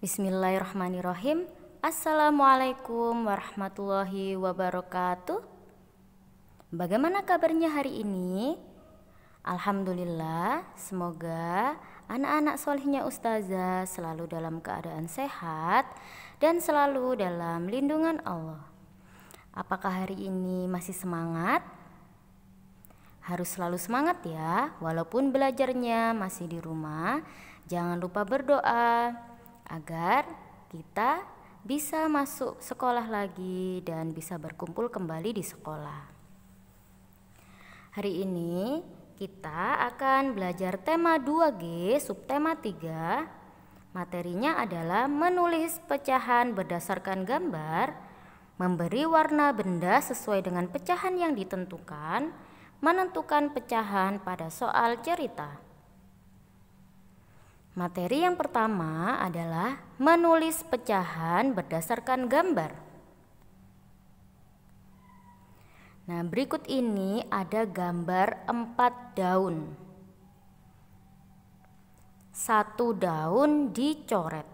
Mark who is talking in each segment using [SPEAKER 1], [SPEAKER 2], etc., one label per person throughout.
[SPEAKER 1] Bismillahirrahmanirrahim. Assalamualaikum warahmatullahi wabarakatuh. Bagaimana kabarnya hari ini? Alhamdulillah, semoga anak-anak solihnya Ustazah selalu dalam keadaan sehat dan selalu dalam lindungan Allah. Apakah hari ini masih semangat? Harus selalu semangat ya, walaupun belajarnya masih di rumah. Jangan lupa berdoa agar kita bisa masuk sekolah lagi dan bisa berkumpul kembali di sekolah. Hari ini kita akan belajar tema 2G, subtema 3. Materinya adalah menulis pecahan berdasarkan gambar, memberi warna benda sesuai dengan pecahan yang ditentukan, menentukan pecahan pada soal cerita. Materi yang pertama adalah menulis pecahan berdasarkan gambar. Nah, berikut ini ada gambar 4 daun. 1 daun dicoret.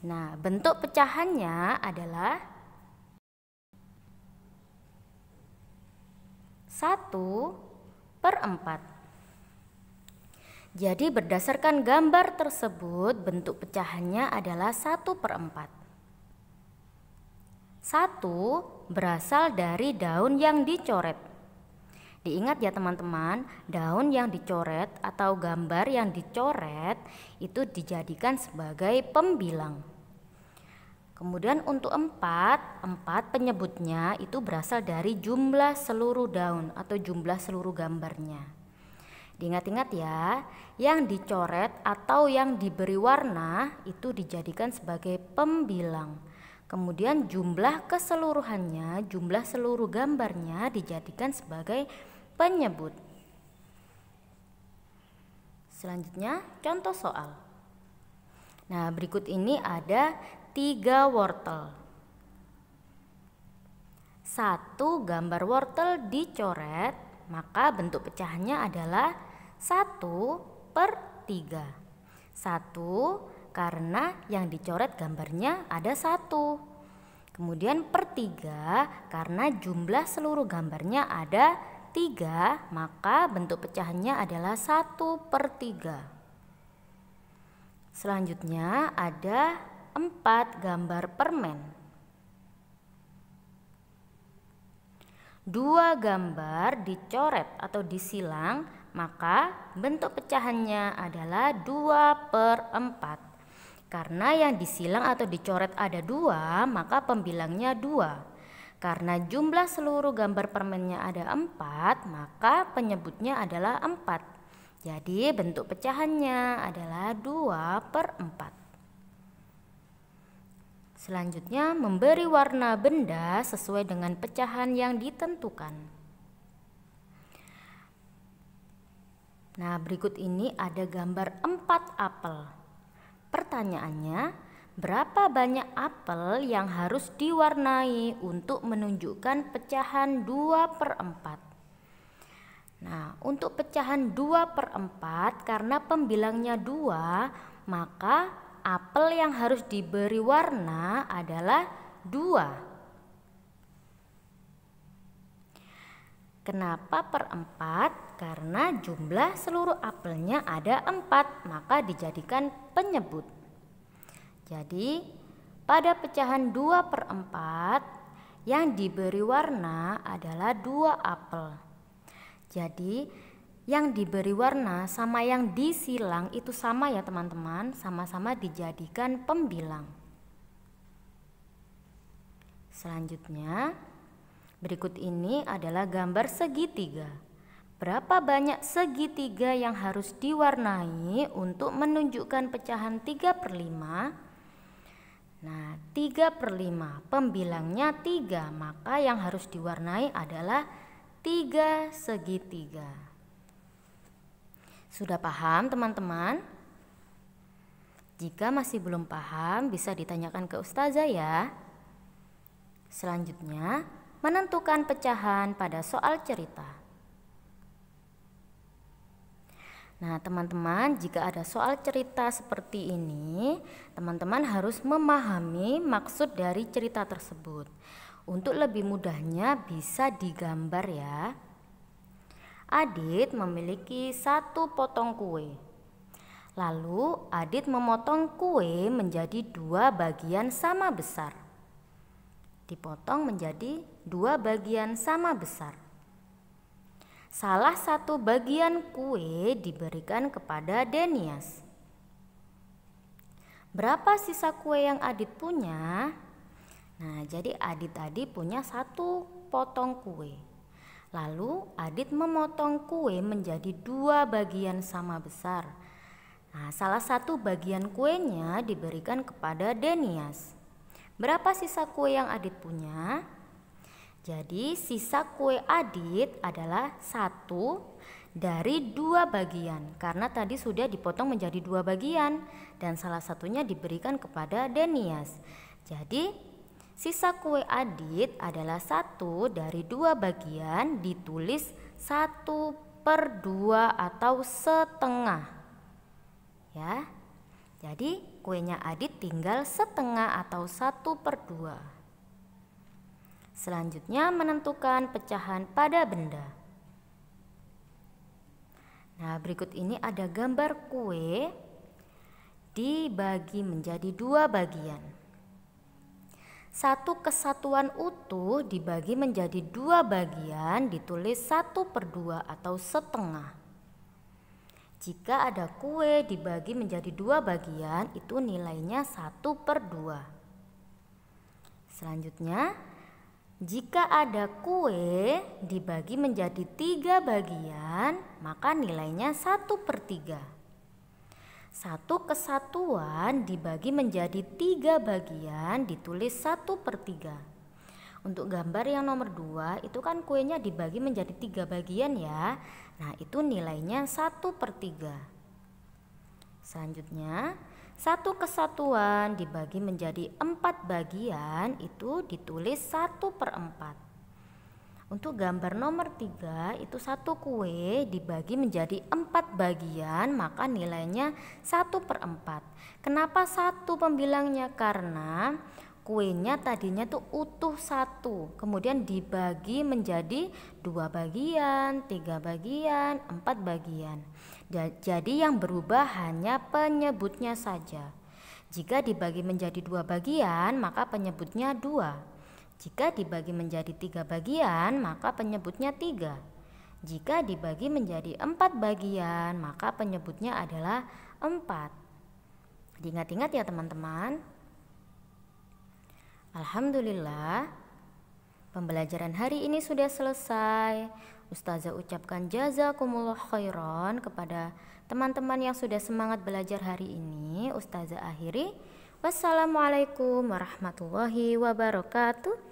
[SPEAKER 1] Nah, bentuk pecahannya adalah 1/4. Jadi berdasarkan gambar tersebut bentuk pecahannya adalah 1/4. 1 berasal dari daun yang dicoret. Diingat ya teman-teman, daun yang dicoret atau gambar yang dicoret itu dijadikan sebagai pembilang. Kemudian untuk 4 penyebutnya itu berasal dari jumlah seluruh daun atau jumlah seluruh gambarnya. Diingat-ingat ya, yang dicoret atau yang diberi warna itu dijadikan sebagai pembilang. Kemudian jumlah keseluruhannya, jumlah seluruh gambarnya dijadikan sebagai penyebut. Selanjutnya contoh soal. Nah, berikut ini ada 3 wortel. 1 gambar wortel dicoret, maka bentuk pecahannya adalah 1/3. 1 karena yang dicoret gambarnya ada 1. Kemudian per 3 karena jumlah seluruh gambarnya ada 3, maka bentuk pecahannya adalah 1/3. Selanjutnya ada 4 gambar permen. 2 gambar dicoret atau disilang, maka bentuk pecahannya adalah 2/4. Karena yang disilang atau dicoret ada 2, maka pembilangnya 2. Karena jumlah seluruh gambar permennya ada 4, maka penyebutnya adalah 4. Jadi bentuk pecahannya adalah 2/4. Selanjutnya memberi warna benda sesuai dengan pecahan yang ditentukan. Nah, berikut ini ada gambar 4 apel. Pertanyaannya, berapa banyak apel yang harus diwarnai untuk menunjukkan pecahan 2/4? Nah, untuk pecahan 2/4 karena pembilangnya 2, maka apel yang harus diberi warna adalah 2. Kenapa per 4? Karena jumlah seluruh apelnya ada 4, maka dijadikan penyebut. Jadi pada pecahan 2/4 yang diberi warna adalah 2 apel. Jadi yang diberi warna sama yang disilang itu sama ya teman-teman, sama-sama dijadikan pembilang. Selanjutnya berikut ini adalah gambar segitiga. Berapa banyak segitiga yang harus diwarnai untuk menunjukkan pecahan 3/5? Nah, 3/5 pembilangnya 3, maka yang harus diwarnai adalah 3 segitiga. Sudah paham teman-teman? Jika masih belum paham bisa ditanyakan ke Ustazah ya. Selanjutnya menentukan pecahan pada soal cerita. Nah, teman-teman, jika ada soal cerita seperti ini, teman-teman harus memahami maksud dari cerita tersebut. Untuk lebih mudahnya bisa digambar ya. Adit memiliki 1 potong kue. Lalu Adit memotong kue menjadi 2 bagian sama besar. Dipotong menjadi 2 bagian sama besar. Salah satu bagian kue diberikan kepada Denias. Berapa sisa kue yang Adit punya? Nah, jadi Adit tadi punya 1 potong kue. Lalu Adit memotong kue menjadi 2 bagian sama besar. Nah, salah satu bagian kuenya diberikan kepada Denias. Berapa sisa kue yang Adit punya? Jadi sisa kue Adit adalah 1 dari 2 bagian, karena tadi sudah dipotong menjadi 2 bagian dan salah satunya diberikan kepada Denias. Jadi sisa kue Adit adalah 1 dari 2 bagian ditulis 1/2 atau setengah. Ya. Jadi kuenya Adit tinggal setengah atau 1/2. Selanjutnya menentukan pecahan pada benda. Nah, berikut ini ada gambar kue dibagi menjadi 2 bagian. 1 kesatuan utuh dibagi menjadi 2 bagian ditulis 1/2 atau setengah. Jika ada kue dibagi menjadi 2 bagian, itu nilainya 1/2. Selanjutnya, jika ada kue dibagi menjadi 3 bagian, maka nilainya 1/3. 1 kesatuan dibagi menjadi 3 bagian ditulis 1/3. Untuk gambar yang nomor 2 itu kan kuenya dibagi menjadi 3 bagian ya. Nah, itu nilainya 1/3. Selanjutnya, 1 kesatuan dibagi menjadi 4 bagian itu ditulis 1/4. Untuk gambar nomor 3 itu 1 kue dibagi menjadi 4 bagian, maka nilainya 1/4. Kenapa 1 pembilangnya? Karena kuenya tadinya tuh utuh 1, kemudian dibagi menjadi 2 bagian, 3 bagian, 4 bagian. Jadi yang berubah hanya penyebutnya saja. Jika dibagi menjadi 2 bagian, maka penyebutnya 2. Jika dibagi menjadi 3 bagian, maka penyebutnya 3. Jika dibagi menjadi 4 bagian, maka penyebutnya adalah 4. Diingat-ingat ya teman-teman. Alhamdulillah, pembelajaran hari ini sudah selesai. Ustazah ucapkan jazakumullah khairan kepada teman-teman yang sudah semangat belajar hari ini. Ustazah akhiri. Wassalamualaikum warahmatullahi wabarakatuh.